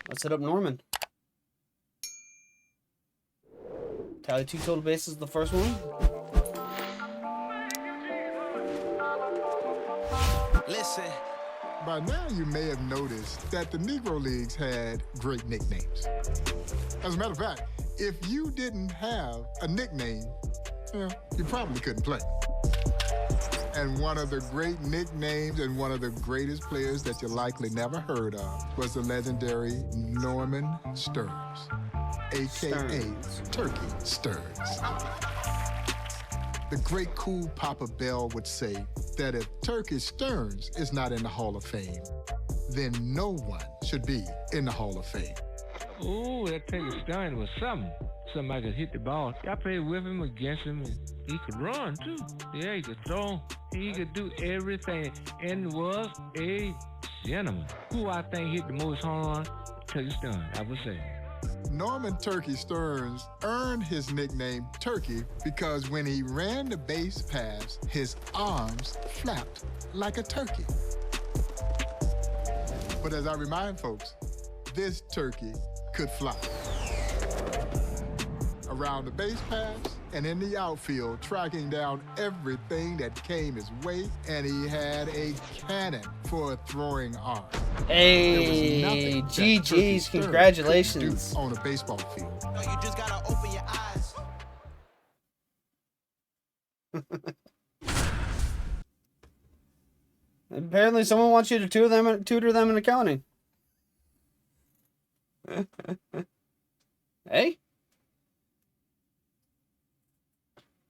Let's hit up Norman. Tally 2 total bases the first one. Listen. By now, you may have noticed that the Negro Leagues had great nicknames. As a matter of fact, if you didn't have a nickname, well, you probably couldn't play. And one of the great nicknames and one of the greatest players that you likely never heard of was the legendary Norman Stearnes, a.k.a. Turkey Stearnes. The great cool Papa Bell would say that if Turkey Stearnes is not in the Hall of Fame, then no one should be in the Hall of Fame. Ooh, that Turkey Stearnes was something. Somebody could hit the ball. I played with him, against him, and he could run, too. Yeah, he could throw. He could do everything, and was a gentleman. Who I think hit the most home run? Turkey Stearnes, I would say. Norman Turkey Stearnes earned his nickname Turkey because when he ran the base pass, his arms flapped like a turkey. But as I remind folks, this turkey could fly. Around the base pass and in the outfield, tracking down everything that came his way, and he had a cannon for a throwing arm. Hey, GG's, congratulations. On a baseball field. No, you just gotta open your eyes. Apparently someone wants you to tutor them in accounting. Hey?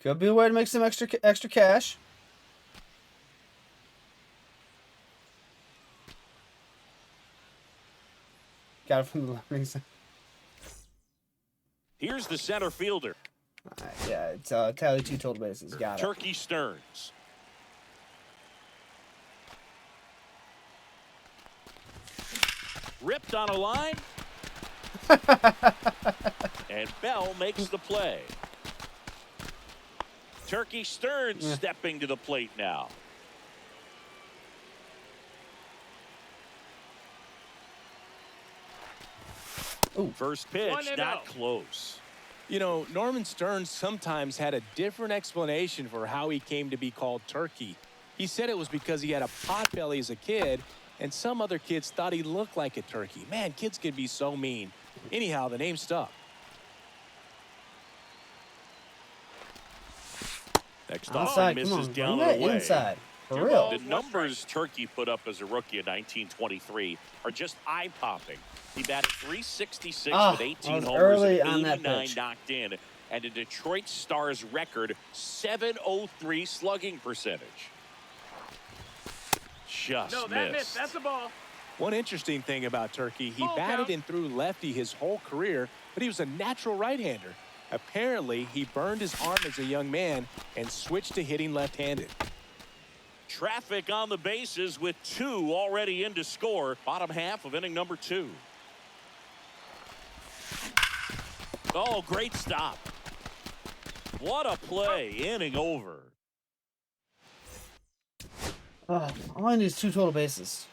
Could be a way to make some extra cash. Got it from the learning center. Here's the center fielder. Yeah, it's tally 2 total bases. Got it. Turkey Stearnes. Ripped on a line. And Bell makes the play. Turkey Stearnes stepping to the plate now. Ooh. First pitch, not close. You know, Norman Stearnes sometimes had a different explanation for how he came to be called Turkey. He said it was because he had a pot belly as a kid, and some other kids thought he looked like a turkey. Man, kids can be so mean. Anyhow, the name stuck. Next Outside, on, misses down the the way. Inside. For real. The numbers Turkey put up as a rookie in 1923 are just eye-popping. He batted .366 with 18 homers and 89 knocked in, and a Detroit Stars record .703 slugging percentage. Just missed. That's a ball. One interesting thing about Turkey, he batted and threw lefty his whole career, but he was a natural right-hander. Apparently, he burned his arm as a young man and switched to hitting left-handed. Traffic on the bases with 2 already in to score. Bottom half of inning number 2. Oh, great stop. What a play. Inning over. All I need is 2 total bases.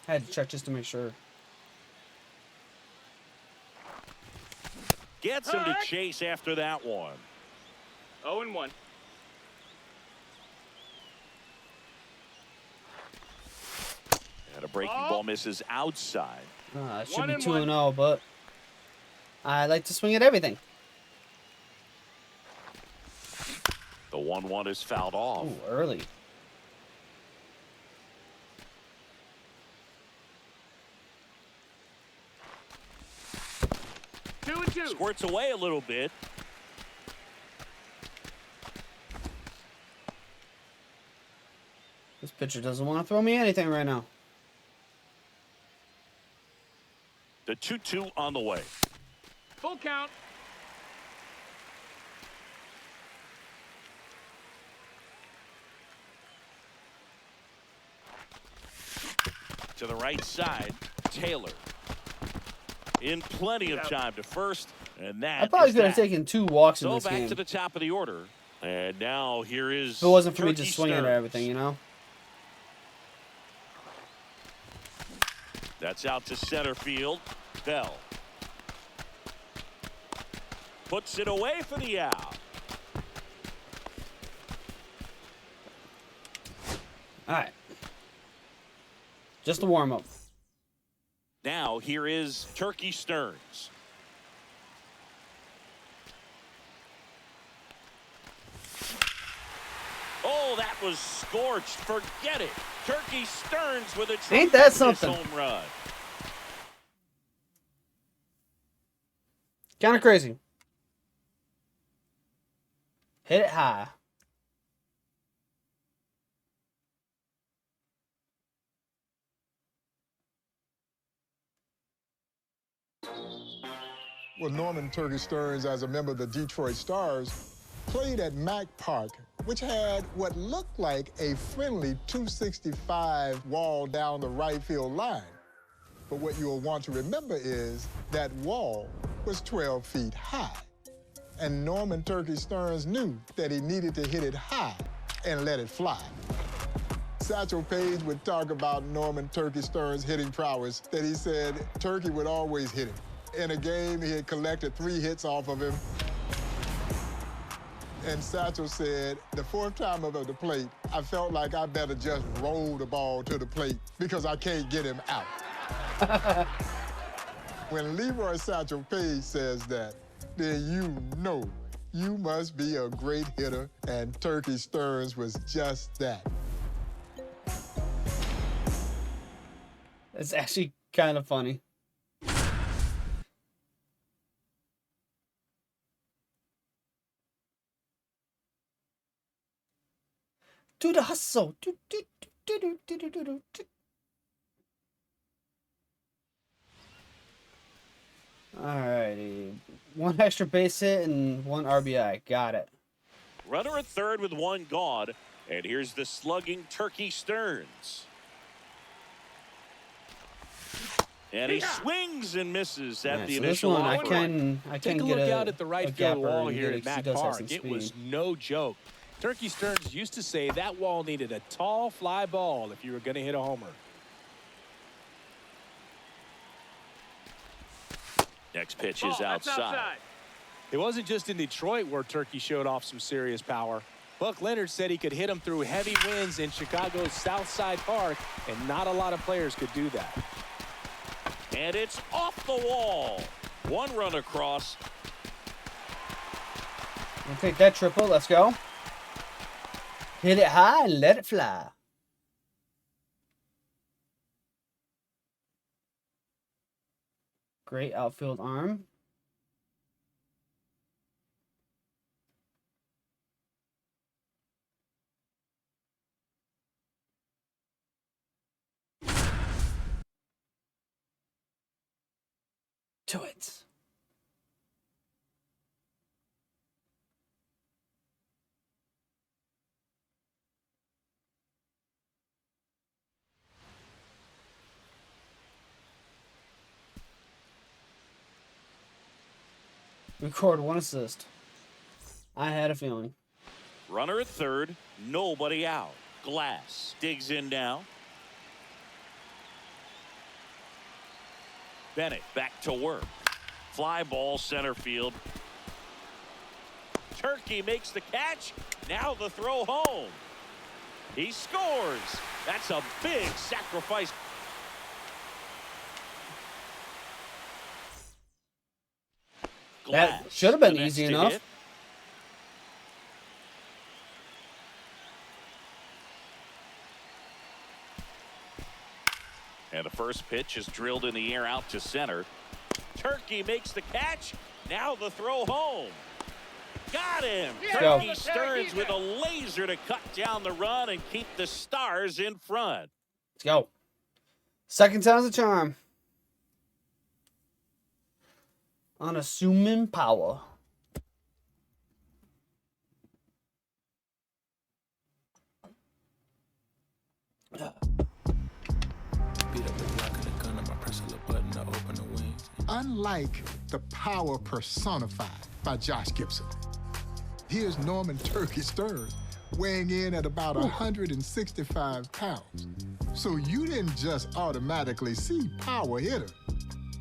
I had to check just to make sure. Gets him to chase after that one. 0-1. And a breaking ball misses outside. It should be 2-0, but I like to swing at everything. The 1-1 is fouled off. Ooh, early. Squirts away a little bit. This pitcher doesn't want to throw me anything right now. The 2-2 on the way. Full count. To the right side, Taylor. In plenty of time to first, and that I probably could have taken 2 walks in this game. So back game. to the top of the order, and now here is. If it wasn't for me Turkey just swinging at Stearnes. everything, you know. That's out to center field. Bell puts it away for the out. All right. Just a warm-up. Now here is Turkey Stearnes. Oh, that was scorched. Forget it. Turkey Stearnes with a Ain't that something? home run. Kind of crazy. Hit it high. Well, Norman Turkey Stearnes, as a member of the Detroit Stars, played at Mack Park, which had what looked like a friendly 265 wall down the right field line. But what you'll want to remember is that wall was 12 feet high. And Norman Turkey Stearnes knew that he needed to hit it high and let it fly. Satchel Paige would talk about Norman Turkey Stearnes' hitting prowess, that he said Turkey would always hit him. In a game, he had collected 3 hits off of him. And Satchel said, the 4th time up at the plate, I felt like I better just roll the ball to the plate because I can't get him out. When Leroy Satchel Paige says that, then you know you must be a great hitter, and Turkey Stearnes was just that. It's actually kind of funny. Do the hustle. Alrighty. 1 extra base hit and 1 RBI. Got it. Runner at third with 1 gone. And here's the slugging Turkey Stearnes. And he swings and misses at the So initial this one, I line. can Take a get look out at the right field wall here at Mack Park. It It was no joke. Turkey Stearnes used to say that wall needed a tall fly ball if you were going to hit a homer. Next pitch is That's outside. It wasn't just in Detroit where Turkey showed off some serious power. Buck Leonard said he could hit him through heavy winds in Chicago's Southside Park, and not a lot of players could do that. And it's off the wall. 1 run across. We'll take that triple. Let's go. Hit it high and let it fly. Great outfield arm. To it. Record 1 assist. I had a feeling. Runner at third, nobody out. Glass digs in now. Bennett back to work. Fly ball center field. Turkey makes the catch. Now the throw home. He scores. That's a big sacrifice. That should have been easy enough. Hit. And the first pitch is drilled in the air out to center. Turkey makes the catch. Now the throw home. Got him. Go. Turkey Stearnes with a laser to cut down the run and keep the Stars in front. Let's go. Second time's a charm. Unassuming power. Unlike the power personified by Josh Gibson, here's Norman Turkey Stearnes weighing in at about 165 pounds. So you didn't just automatically see power hitter.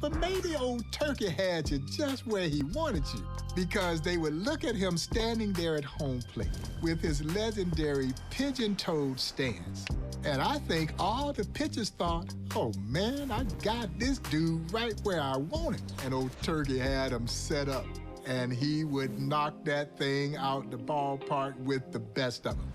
But maybe old Turkey had you just where he wanted you, because they would look at him standing there at home plate with his legendary pigeon-toed stance. And I think all the pitchers thought, oh man, I got this dude right where I want him. And old Turkey had him set up, and he would knock that thing out the ballpark with the best of them.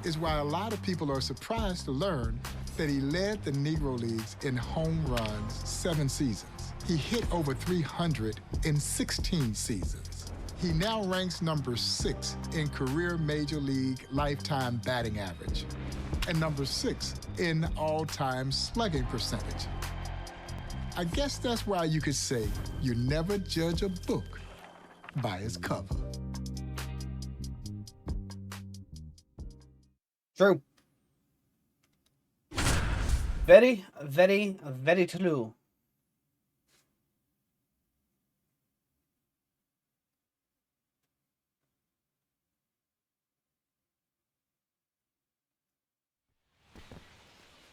Is why a lot of people are surprised to learn that he led the Negro Leagues in home runs 7 seasons. He hit over 300 in 16 seasons. He now ranks number 6 in career Major League lifetime batting average and number 6 in all-time slugging percentage. I guess that's why you could say you never judge a book by its cover. True. Very, very, very true.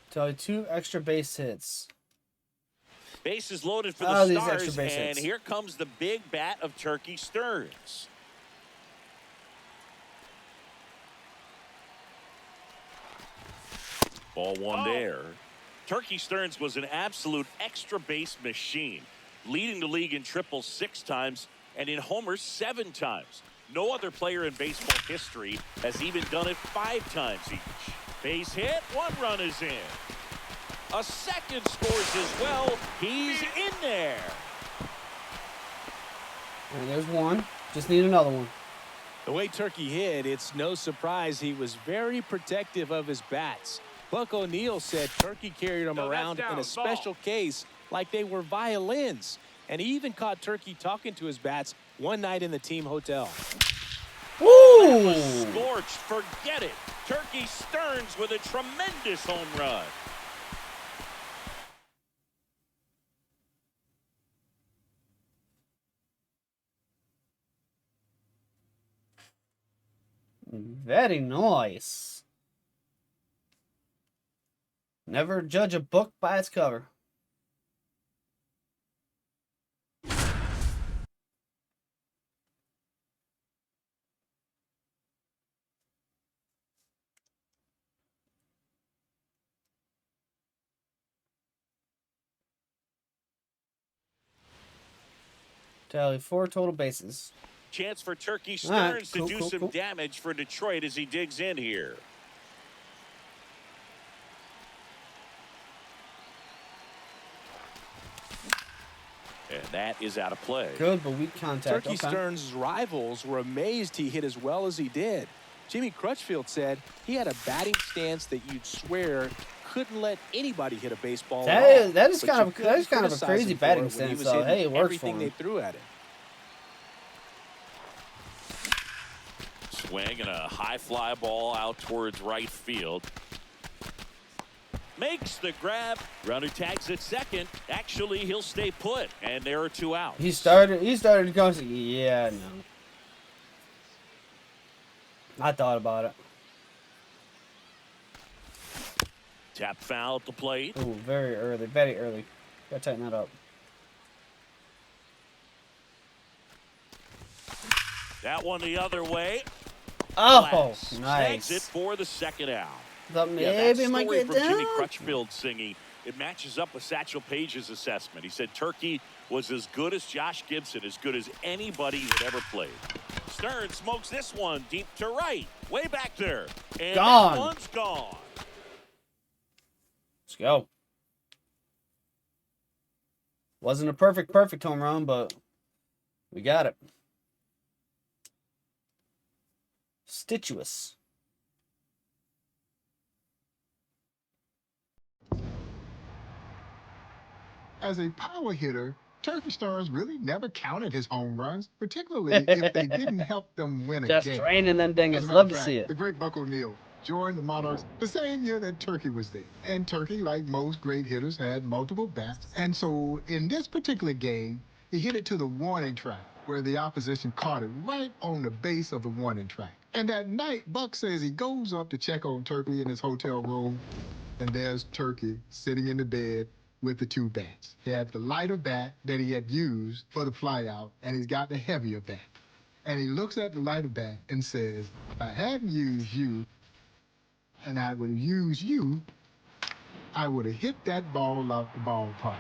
Tell you 2 extra base hits. Bases loaded for the these Stars, extra base and hits. here comes the big bat of Turkey Stearnes. Ball one there. Turkey Stearnes was an absolute extra base machine, leading the league in triples 6 times and in homers 7 times. No other player in baseball history has even done it 5 times each. Base hit, 1 run is in. A second scores as well. He's in there. And there's 1. Just need another one. The way Turkey hit, it's no surprise he was very protective of his bats. Buck O'Neil said Turkey carried him around in a special case like they were violins. And he even caught Turkey talking to his bats one night in the team hotel. Woo! Scorched, forget it. Turkey Stearnes with a tremendous home run. Very nice. Never judge a book by its cover. Tally 4 total bases. Chance for Turkey Stearnes right, to do some damage for Detroit as he digs in here. And that is out of play. Good, but weak contact. Turkey Stearnes' rivals were amazed he hit as well as he did. Jimmy Crutchfield said he had a batting stance that you'd swear couldn't let anybody hit a baseball. That is kind of a crazy batting stance, though. Hey, it works for him. Everything they threw at him. Swing and a high fly ball out towards right field. Makes the grab. Runner tags at second. Actually, he'll stay put, and there are 2 outs. He started to go. Yeah, no. I thought about it. Tap foul at the plate. Oh, very early, very early. Gotta tighten that up. That one the other way. Oh, Blast. nice. Snags it for the second out. Thought maybe that it might story get from down. Jimmy Crutchfield singing, it matches up with Satchel Paige's assessment. He said Turkey was as good as Josh Gibson, as good as anybody who had ever played. Stearnes smokes this one deep to right, way back there. And Gone. that one's gone. Let's go. Wasn't a perfect home run, but we got it. Stituous. As a power hitter, Turkey Stearnes really never counted his home runs, particularly if they didn't help them win a Just game. training them As dingers. a matter Love of to fact, see it. The great Buck O'Neil joined the Monarchs the same year that Turkey was there. And Turkey, like most great hitters, had multiple bats. And so in this particular game, he hit it to the warning track. where the opposition caught it right on the base of the warning track. And that night, Buck says he goes up to check on Turkey in his hotel room, and there's Turkey sitting in the bed with the 2 bats. He had the lighter bat that he had used for the flyout, and he's got the heavier bat. And he looks at the lighter bat and says, if I hadn't used you, and I would use you, I would have hit that ball out the ballpark.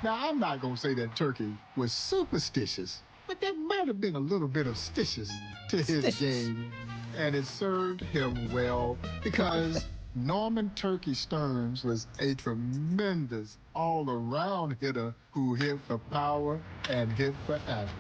Now, I'm not going to say that Turkey was superstitious, but there might have been a little bit of stitious to his game. And it served him well because Norman Turkey Stearnes was a tremendous all-around hitter who hit for power and hit for average.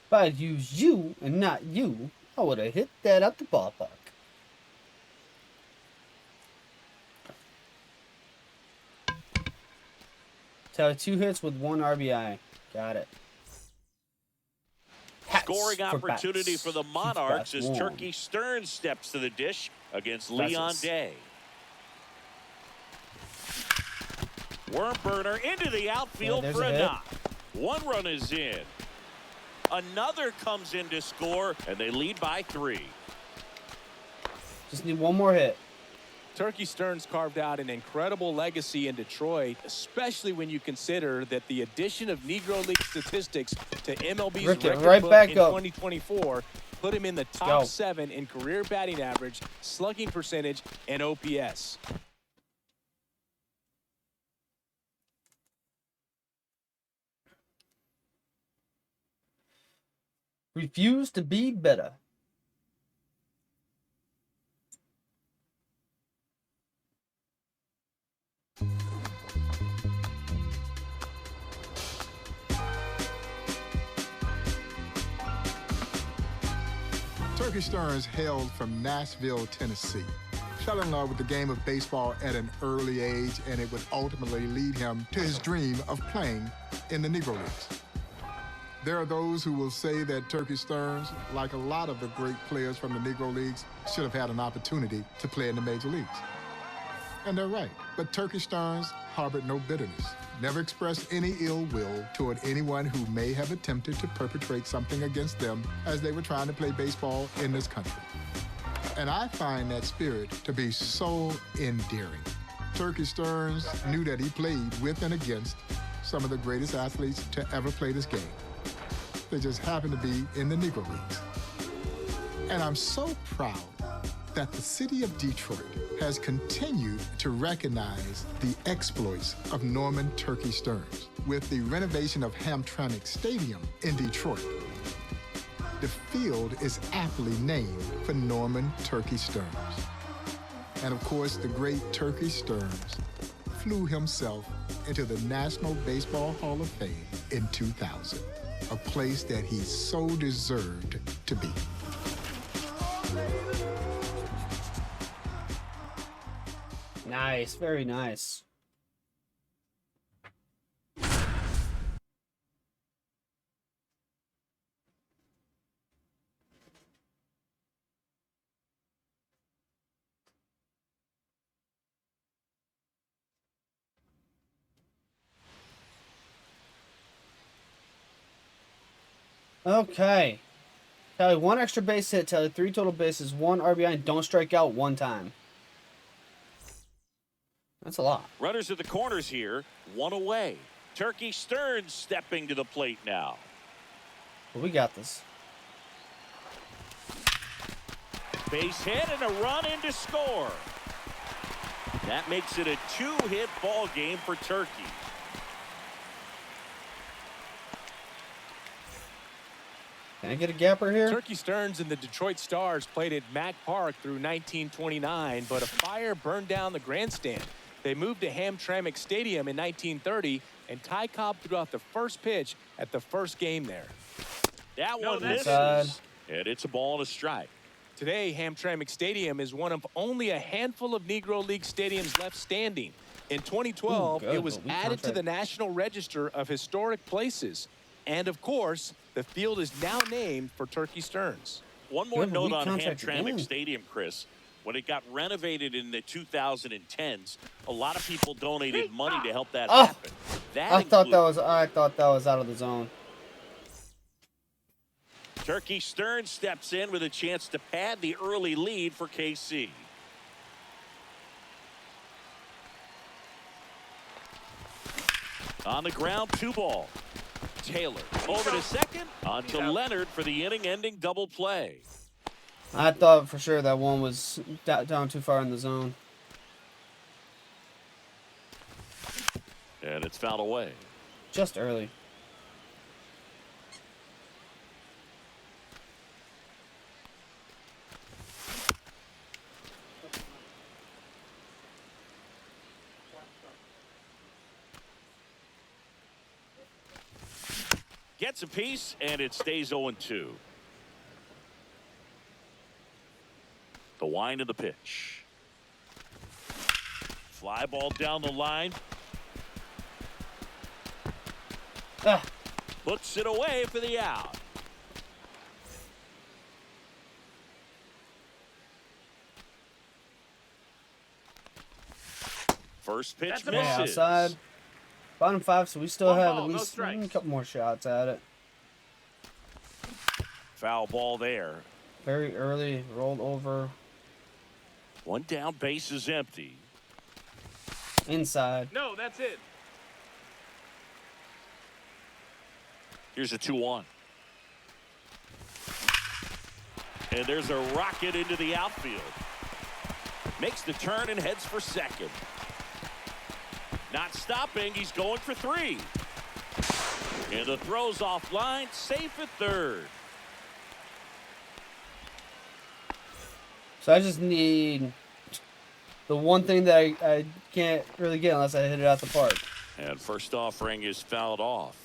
If I'd used you and not you, I would have hit that up the ballpark. So 2 hits with 1 RBI. Got it. Hats Scoring for opportunity bats. for the Keeps Monarchs bats as warm. Turkey Stearnes steps to the dish against Leon Bases. Day. Worm burner into the outfield there's for a a hit. knock. 1 run is in. Another comes in to score, and they lead by 3. Just need 1 more hit. Turkey Stearnes carved out an incredible legacy in Detroit, especially when you consider that the addition of Negro League statistics to MLB's Ripped it record right book back in up. 2024 put him in the go. top 7 in career batting average, slugging percentage, and OPS. Refuse to be better. Turkey Stearnes hailed from Nashville, Tennessee. Fell in love with the game of baseball at an early age, and it would ultimately lead him to his dream of playing in the Negro Leagues. There are those who will say that Turkey Stearnes, like a lot of the great players from the Negro Leagues, should have had an opportunity to play in the major leagues. And they're right. But Turkey Stearnes harbored no bitterness, never expressed any ill will toward anyone who may have attempted to perpetrate something against them as they were trying to play baseball in this country. And I find that spirit to be so endearing. Turkey Stearnes knew that he played with and against some of the greatest athletes to ever play this game. They just happened to be in the Negro Leagues. And I'm so proud that the city of Detroit has continued to recognize the exploits of Norman Turkey Stearnes with the renovation of Hamtramck Stadium in Detroit. The field is aptly named for Norman Turkey Stearnes. And of course, the great Turkey Stearnes flew himself into the National Baseball Hall of Fame in 2000, a place that he so deserved to be. Nice, very nice. Okay. Tally 1 extra base hit, tally 3 total bases, 1 RBI, and don't strike out 1 time. That's a lot. Runners at the corners here, 1 away. Turkey Stearnes stepping to the plate now. But we got this. Base hit and a run in to score. That makes it a 2-hit ball game for Turkey. Can I get a gapper here? Turkey Stearnes and the Detroit Stars played at Mack Park through 1929, but a fire burned down the grandstand. They moved to Hamtramck Stadium in 1930, and Ty Cobb threw out the first pitch at the first game there. That one misses, inside. and it's a ball and a strike. Today, Hamtramck Stadium is one of only a handful of Negro League stadiums left standing. In 2012, Ooh, good, it was but we added to contract- the National Register of Historic Places. And of course, the field is now named for Turkey Stearnes. One more Yeah, but note we on contracted Hamtramck him. Stadium, Chris. When it got renovated in the 2010s, a lot of people donated money to help that Oh, happen. That I thought includes that was out of the zone. Turkey Stearnes steps in with a chance to pad the early lead for KC. On the ground, 2 ball. Taylor over to second. On to Leonard for the inning-ending double play. I thought for sure that one was down too far in the zone. And it's fouled away. Just early. Gets a piece, and it stays 0-2. The wind of the pitch. Fly ball down the line. Ah, Puts it away for the out. First pitch That's a misses. ball. yeah, outside. Bottom 5, so we still One have ball, at no least strikes. a couple more shots at it. Foul ball there. Very early, rolled over, One down, base is empty. inside. No, that's it. Here's a 2-1. And there's a rocket into the outfield. Makes the turn and heads for second. Not stopping, he's going for 3. And the throw's offline, safe at third. So I just need the one thing that I can't really get unless I hit it out the park. And first offering is fouled off.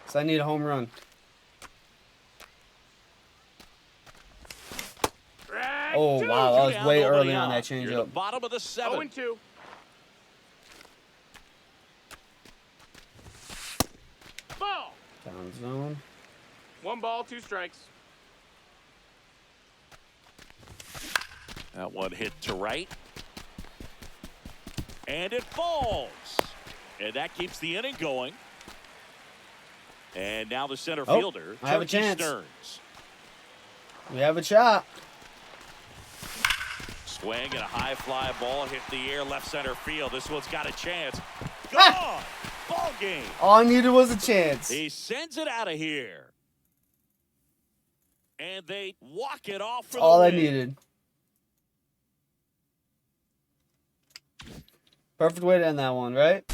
So I need a home run. Drag Oh, two. wow, that was Down, way nobody early on out. that You're the changeup. bottom of the 7th. 0-2. Ball. Down zone. 1 ball, 2 strikes. That one hit to right. And it falls. And that keeps the inning going. And now the center Oh, fielder, I have a Turkey chance. Stearnes. We have a shot. Swing and a high fly ball hit the air left center field. This one's got a chance. Gone. Ah! Ball game. All I needed was a chance. He sends it out of here. And they walk it off for All the I win. needed. Perfect way to end that one, right?